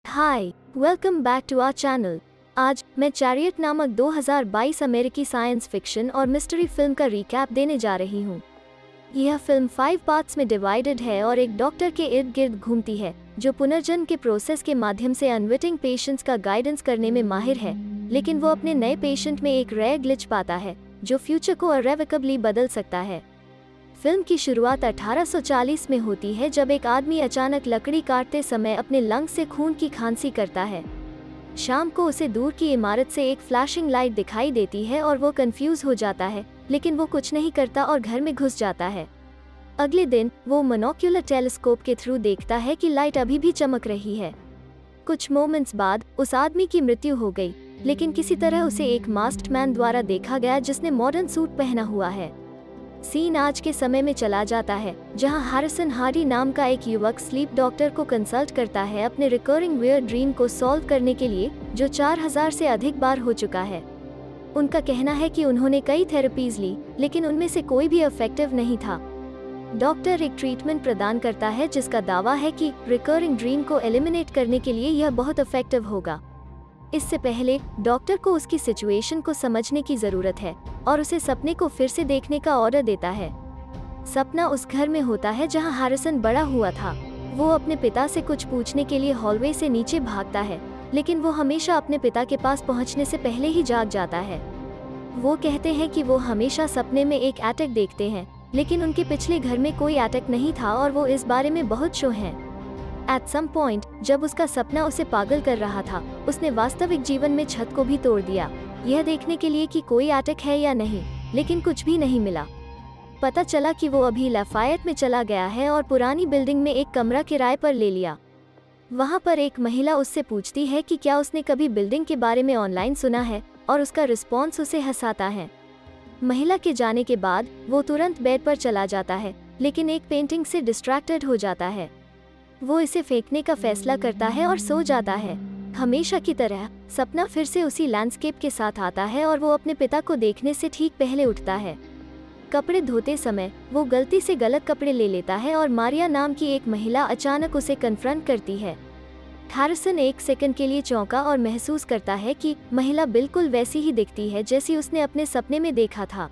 Hi, welcome back to our channel. आज मैं Chariot नामक 2022 अमेरिकी साइंस फिक्शन और मिस्ट्री फिल्म का रिकैप देने जा रही हूँ। यह फिल्म 5 पार्ट्स में डिवाइडेड है और एक डॉक्टर के इर्द गिर्द घूमती है जो पुनर्जन्म के प्रोसेस के माध्यम से अनविटिंग पेशेंट्स का गाइडेंस करने में माहिर है, लेकिन वो अपने नए पेशेंट में एक रेयर ग्लिच पाता है जो फ्यूचर को इर्रेवोकेबली बदल सकता है। फिल्म की शुरुआत 1840 में होती है जब एक आदमी अचानक लकड़ी काटते समय अपने लंग्स से खून की खांसी करता है। शाम को उसे दूर की इमारत से एक फ्लैशिंग लाइट दिखाई देती है और वो कंफ्यूज हो जाता है, लेकिन वो कुछ नहीं करता और घर में घुस जाता है। अगले दिन वो मोनोक्यूलर टेलीस्कोप के थ्रू देखता है कि लाइट अभी भी चमक रही है। कुछ मोमेंट्स बाद उस आदमी की मृत्यु हो गई, लेकिन किसी तरह उसे एक मास्क्ड मैन द्वारा देखा गया जिसने मॉडर्न सूट पहना हुआ है। सीन आज के समय में चला जाता है जहां हैरिसन हार्डी नाम का एक युवक स्लीप डॉक्टर को कंसल्ट करता है अपने रिकरिंग वियर्ड ड्रीम को सॉल्व करने के लिए, जो 4000 से अधिक बार हो चुका है। उनका कहना है कि उन्होंने कई थेरेपीज ली, लेकिन उनमें से कोई भी इफेक्टिव नहीं था। डॉक्टर एक ट्रीटमेंट प्रदान करता है जिसका दावा है कि रिकरिंग ड्रीम को एलिमिनेट करने के लिए यह बहुत इफेक्टिव होगा। इससे पहले डॉक्टर को उसकी सिचुएशन को समझने की जरूरत है और उसे सपने को फिर से देखने का ऑर्डर देता है। सपना उस घर में होता है जहां हैरिसन बड़ा हुआ था। वो अपने पिता से कुछ पूछने के लिए हॉलवे से नीचे भागता है, लेकिन वो हमेशा अपने पिता के पास पहुंचने से पहले ही जाग जाता है। वो कहते हैं कि वो हमेशा सपने में एक एटक देखते हैं, लेकिन उनके पिछले घर में कोई एटक नहीं था और वो इस बारे में बहुत श्योर हैं। एट सम पॉइंट जब उसका सपना उसे पागल कर रहा था, उसने वास्तविक जीवन में छत को भी तोड़ दिया, यह देखने के लिए कि कोई एटक है या नहीं, लेकिन कुछ भी नहीं मिला। पता चला कि वो अभी लैफायट में चला गया है और पुरानी बिल्डिंग में एक कमरा किराए पर ले लिया। वहाँ पर एक महिला उससे पूछती है कि क्या उसने कभी बिल्डिंग के बारे में ऑनलाइन सुना है, और उसका रिस्पॉन्स उसे हंसाता है। महिला के जाने के बाद वो तुरंत बेड पर चला जाता है, लेकिन एक पेंटिंग से डिस्ट्रैक्टेड हो जाता है। वो इसे फेंकने का फैसला करता है और सो जाता है। हमेशा की तरह सपना फिर से उसी लैंडस्केप के साथ आता है और वो अपने पिता को देखने से ठीक पहले उठता है। कपड़े धोते समय वो गलती से गलत कपड़े ले लेता है और मारिया नाम की एक महिला अचानक उसे कन्फ्रंट करती है। हैरिसन एक सेकंड के लिए चौंका और महसूस करता है कि महिला बिल्कुल वैसी ही दिखती है जैसी उसने अपने सपने में देखा था।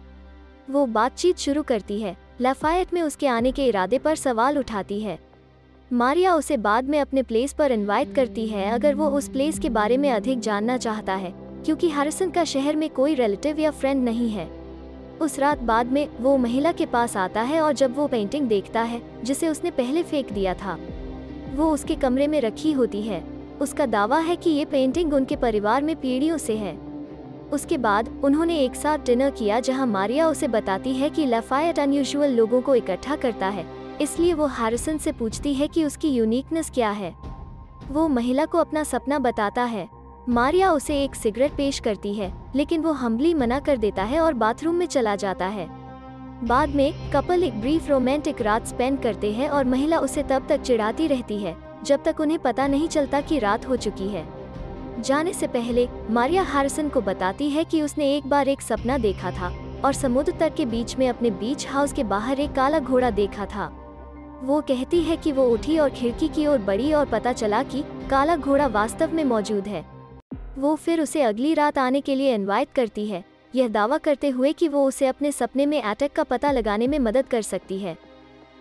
वो बातचीत शुरू करती है, लैफायट में उसके आने के इरादे पर सवाल उठाती है। मारिया उसे बाद में अपने प्लेस पर इनवाइट करती है अगर वो उस प्लेस के बारे में अधिक जानना चाहता है, क्योंकि हैरिसन का शहर में कोई रिलेटिव या फ्रेंड नहीं है। उस रात बाद में वो महिला के पास आता है और जब वो पेंटिंग देखता है जिसे उसने पहले फेंक दिया था, वो उसके कमरे में रखी होती है। उसका दावा है कि ये पेंटिंग उनके परिवार में पीढ़ियों से है। उसके बाद उन्होंने एक साथ डिनर किया जहां मारिया उसे बताती है कि लैफायट अनयूजुअल लोगों को इकट्ठा करता है, इसलिए वो हैरिसन से पूछती है कि उसकी यूनिकनेस क्या है। वो महिला को अपना सपना बताता है। मारिया उसे एक सिगरेट पेश करती है, लेकिन वो हम्बली मना कर देता है और बाथरूम में चला जाता है। बाद में कपल एक ब्रीफ रोमांटिक रात स्पेंड करते हैं और महिला उसे तब तक चिढ़ाती रहती है जब तक उन्हें पता नहीं चलता कि रात हो चुकी है। जाने से पहले मारिया हैरिसन को बताती है कि उसने एक बार एक सपना देखा था और समुद्र तट के बीच में अपने बीच हाउस के बाहर एक काला घोड़ा देखा था। वो कहती है कि वो उठी और खिड़की की ओर बढ़ी और पता चला कि काला घोड़ा वास्तव में मौजूद है। वो फिर उसे अगली रात आने के लिए इनवाइट करती है, यह दावा करते हुए कि वो उसे अपने सपने में एटक का पता लगाने में मदद कर सकती है।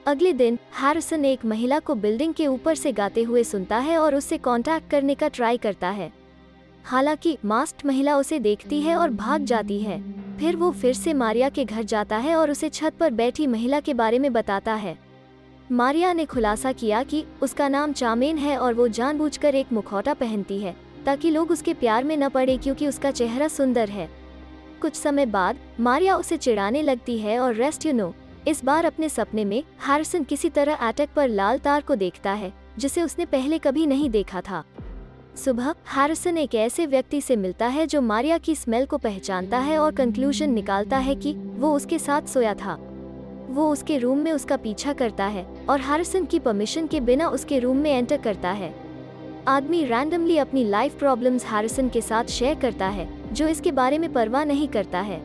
अगले दिन हैरिसन एक महिला को बिल्डिंग के ऊपर से गाते हुए सुनता है और उससे कांटेक्ट करने का ट्राई करता है। हालांकि मास्क्ड महिला उसे देखती है और भाग जाती है। फिर वो फिर से मारिया के घर जाता है और उसे छत पर बैठी महिला के बारे में बताता है। मारिया ने खुलासा किया कि उसका नाम चार्मेन है और वो जानबूझकर एक मुखौटा पहनती है ताकि लोग उसके प्यार में न पड़े क्योंकि उसका चेहरा सुंदर है। कुछ समय बाद मारिया उसे चिढ़ाने लगती है और रेस्ट यू नो, इस बार अपने सपने में हैरिसन किसी तरह एटक पर लाल तार को देखता है जिसे उसने पहले कभी नहीं देखा था। सुबह हैरिसन एक ऐसे व्यक्ति से मिलता है जो मारिया की स्मेल को पहचानता है और कंक्लूजन निकालता है कि वो उसके साथ सोया था। वो उसके रूम में उसका पीछा करता है और हैरिसन की परमिशन के बिना उसके रूम में एंटर करता है। आदमी रैंडमली अपनी लाइफ प्रॉब्लम्स हैरिसन के साथ शेयर करता है, जो इसके बारे में परवाह नहीं करता है।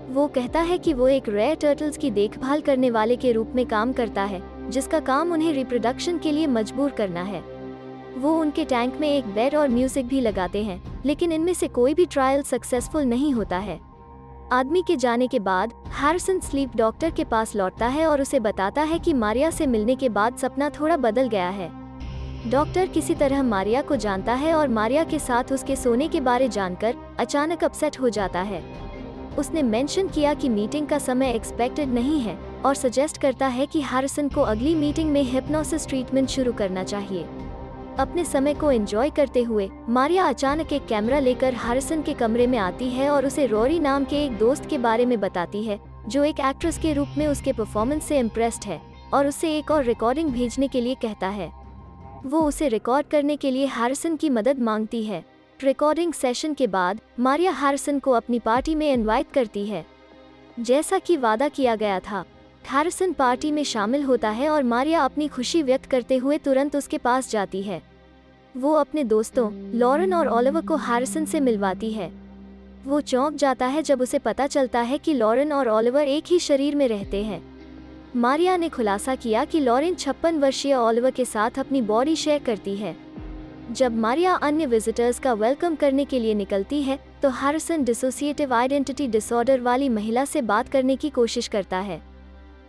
वो कहता है कि वो एक रेयर टर्टल्स की देखभाल करने वाले के रूप में काम करता है, जिसका काम उन्हें रिप्रोडक्शन के लिए मजबूर करना है। वो उनके टैंक में एक बेड और म्यूजिक भी लगाते हैं, लेकिन इनमें से कोई भी ट्रायल सक्सेसफुल नहीं होता है। आदमी के जाने के बाद हैरिसन स्लीप डॉक्टर के पास लौटता है और उसे बताता है कि मारिया से मिलने के बाद सपना थोड़ा बदल गया है। डॉक्टर किसी तरह मारिया को जानता है और मारिया के साथ उसके सोने के बारे जानकर अचानक अपसेट हो जाता है। उसने मेंशन किया कि मीटिंग का समय एक्सपेक्टेड नहीं है और सजेस्ट करता है कि हैरिसन को अगली मीटिंग में हिप्नोसिस ट्रीटमेंट शुरू करना चाहिए। अपने समय को एंजॉय करते हुए मारिया अचानक एक कैमरा लेकर हैरिसन के कमरे में आती है और उसे रोरी नाम के एक दोस्त के बारे में बताती है, जो एक एक्ट्रेस के रूप में उसके परफॉर्मेंस से इम्प्रेस्ड है और उससे एक और रिकॉर्डिंग भेजने के लिए कहता है। वो उसे रिकॉर्ड करने के लिए हैरिसन की मदद मांगती है। रिकॉर्डिंग सेशन के बाद मारिया हैरिसन को अपनी पार्टी में इनवाइट करती है। जैसा कि वादा किया गया था, हैरिसन पार्टी में शामिल होता है और मारिया अपनी खुशी व्यक्त करते हुए तुरंत उसके पास जाती है। वो अपने दोस्तों लॉरेन और ओलिवर को हैरिसन से मिलवाती है। वो चौंक जाता है जब उसे पता चलता है कि लॉरेन और ओलिवर एक ही शरीर में रहते हैं। मारिया ने खुलासा किया कि लॉरेन 56 वर्षीय ओलिवर के साथ अपनी बॉडी शेयर करती है। जब मारिया अन्य विजिटर्स का वेलकम करने के लिए निकलती है तो हैरिसन डिसोसिएटिव आइडेंटिटी डिसऑर्डर वाली महिला से बात करने की कोशिश करता है।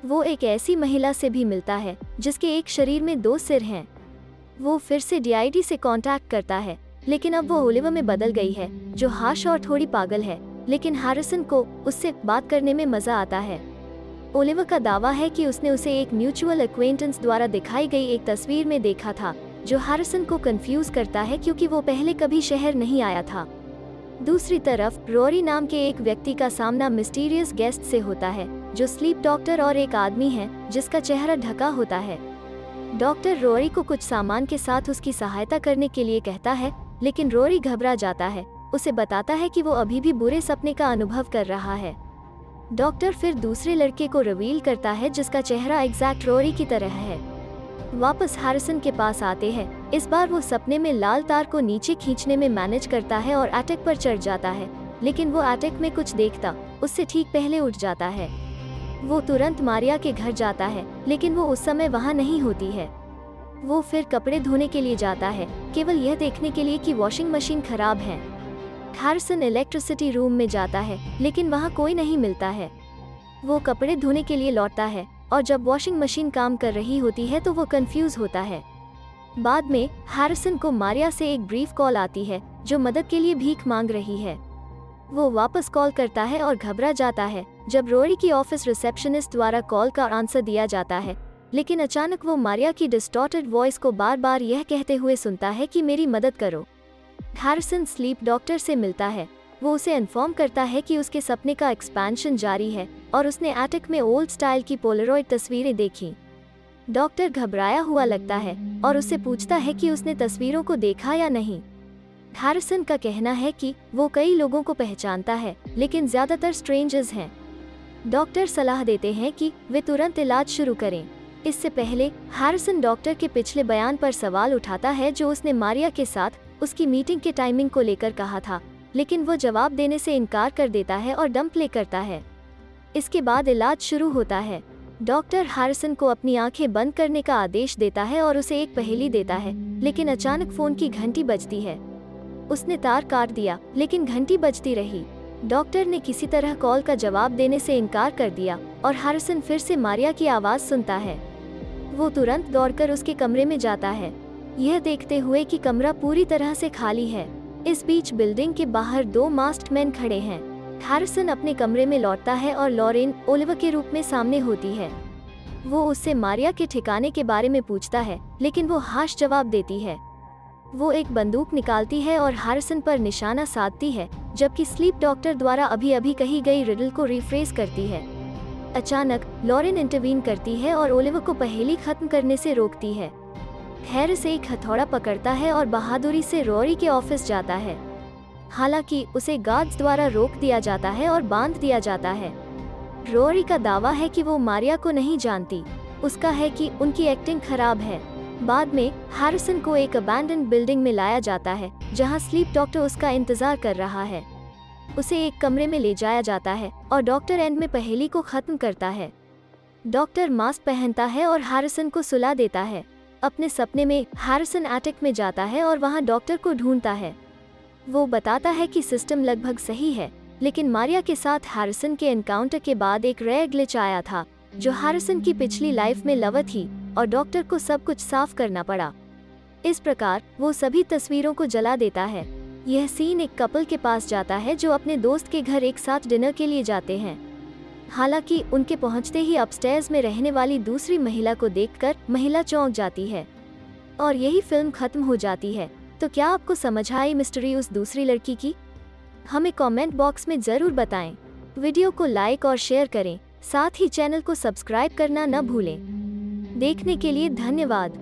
वो एक ऐसी महिला से भी मिलता है जिसके एक शरीर में 2 सिर हैं। वो फिर से DID से कांटेक्ट करता है, लेकिन अब वो ओलिवर में बदल गई है, जो हाश और थोड़ी पागल है, लेकिन हैरिसन को उससे बात करने में मजा आता है। ओलिवर का दावा है कि उसने उसे एक म्यूचुअल एक्वेंटेंस द्वारा दिखाई गई एक तस्वीर में देखा था, जो हैरिसन को कंफ्यूज करता है क्योंकि वो पहले कभी शहर नहीं आया था। दूसरी तरफ रोरी नाम के एक व्यक्ति का सामना मिस्टीरियस गेस्ट से होता है, जो स्लीप डॉक्टर और एक आदमी है जिसका चेहरा ढका होता है। डॉक्टर रोरी को कुछ सामान के साथ उसकी सहायता करने के लिए कहता है, लेकिन रोरी घबरा जाता है। उसे बताता है कि वो अभी भी बुरे सपने का अनुभव कर रहा है। डॉक्टर फिर दूसरे लड़के को रिवील करता है जिसका चेहरा एग्जैक्ट रोरी की तरह है। वापस हैरिसन के पास आते हैं। इस बार वो सपने में लाल तार को नीचे खींचने में मैनेज करता है और एटेक पर चढ़ जाता है, लेकिन वो एटेक में कुछ देखता उससे ठीक पहले उठ जाता है। वो तुरंत मारिया के घर जाता है, लेकिन वो उस समय वहाँ नहीं होती है। वो फिर कपड़े धोने के लिए जाता है, केवल यह देखने के लिए कि वॉशिंग मशीन खराब है। हैरिसन इलेक्ट्रिसिटी रूम में जाता है, लेकिन वहाँ कोई नहीं मिलता है। वो कपड़े धोने के लिए लौटता है और जब वॉशिंग मशीन काम कर रही होती है तो वो कंफ्यूज होता है। बाद में हैरिसन को मारिया से एक ब्रीफ कॉल आती है, जो मदद के लिए भीख मांग रही है। वो वापस कॉल करता है और घबरा जाता है जब रोरी की ऑफिस रिसेप्शनिस्ट द्वारा कॉल का आंसर दिया जाता है, लेकिन अचानक वो मारिया की डिस्टॉर्टेड वॉइस को बार बार यह कहते हुए सुनता है कि मेरी मदद करो। हैरिसन स्लीप डॉक्टर से मिलता है। वो उसे इन्फॉर्म करता है कि उसके सपने का एक्सपेंशन जारी है और उसने एटेक में ओल्ड स्टाइल की पोलरॉइड तस्वीरें देखी। डॉक्टर घबराया हुआ लगता है और उससे पूछता है कि उसने तस्वीरों को देखा या नहीं। हैरिसन का कहना है कि वो कई लोगों को पहचानता है, लेकिन ज्यादातर स्ट्रेंजर्स हैं। डॉक्टर सलाह देते हैं कि वे तुरंत इलाज शुरू करें। इससे पहले हैरिसन डॉक्टर के पिछले बयान पर सवाल उठाता है, जो उसने मारिया के साथ उसकी मीटिंग के टाइमिंग को लेकर कहा था, लेकिन वो जवाब देने से इनकार कर देता है और डंप प्ले करता है। इसके बाद इलाज शुरू होता है। डॉक्टर हैरिसन को अपनी आंखें बंद करने का आदेश देता है और उसे एक पहेली देता है, लेकिन अचानक फोन की घंटी बजती है। उसने तार काट दिया, लेकिन घंटी बजती रही। डॉक्टर ने किसी तरह कॉल का जवाब देने से इनकार कर दिया और हैरिसन फिर से मारिया की आवाज सुनता है। वो तुरंत दौड़कर उसके कमरे में जाता है, यह देखते हुए कि कमरा पूरी तरह से खाली है। इस बीच बिल्डिंग के बाहर 2 मास्क्ड मैन खड़े हैं। हैरिसन अपने कमरे में लौटता है और लॉरेन ओलिवर के रूप में सामने होती है। वो उससे मारिया के ठिकाने के बारे में पूछता है, लेकिन वो हाश जवाब देती है। वो एक बंदूक निकालती है और हैरिसन पर निशाना साधती है, जबकि स्लीप डॉक्टर द्वारा अभी अभी कही गई रिडल को रिफ्रेज करती है। अचानक लॉरेन इंटरवीन करती है और ओलिवर को पहेली खत्म करने से रोकती है। हैरिस एक हथौड़ा पकड़ता है और बहादुरी से रोरी के ऑफिस जाता है। हालांकि उसे गार्ड्स द्वारा रोक दिया जाता है और बांध दिया जाता है। रोरी का दावा है कि वो मारिया को नहीं जानती, उसका है कि उनकी एक्टिंग खराब है। बाद में हैरिसन को एक अबैंडन्ड बिल्डिंग में लाया जाता है, जहां स्लीप डॉक्टर उसका इंतजार कर रहा है। उसे एक कमरे में ले जाया जाता है और डॉक्टर एंड में पहेली को खत्म करता है। डॉक्टर मास्क पहनता है और हैरिसन को सुला देता है। अपने सपने में हैरिसन एटिक में जाता है और वहां डॉक्टर को ढूंढता है। वो बताता है कि सिस्टम लगभग सही है, लेकिन मारिया के साथ हैरिसन के एनकाउंटर के बाद एक रेयर ग्लिच आया था, जो हैरिसन की पिछली लाइफ में लवा थी, और डॉक्टर को सब कुछ साफ करना पड़ा। इस प्रकार वो सभी तस्वीरों को जला देता है। यह सीन एक कपल के पास जाता है जो अपने दोस्त के घर एक साथ डिनर के लिए जाते हैं। हालांकि उनके पहुंचते ही अपस्टेयर्स में रहने वाली दूसरी महिला को देखकर महिला चौंक जाती है और यही फिल्म खत्म हो जाती है। तो क्या आपको समझ आई मिस्ट्री उस दूसरी लड़की की? हमें कमेंट बॉक्स में जरूर बताएं। वीडियो को लाइक और शेयर करें, साथ ही चैनल को सब्सक्राइब करना न भूलें। देखने के लिए धन्यवाद।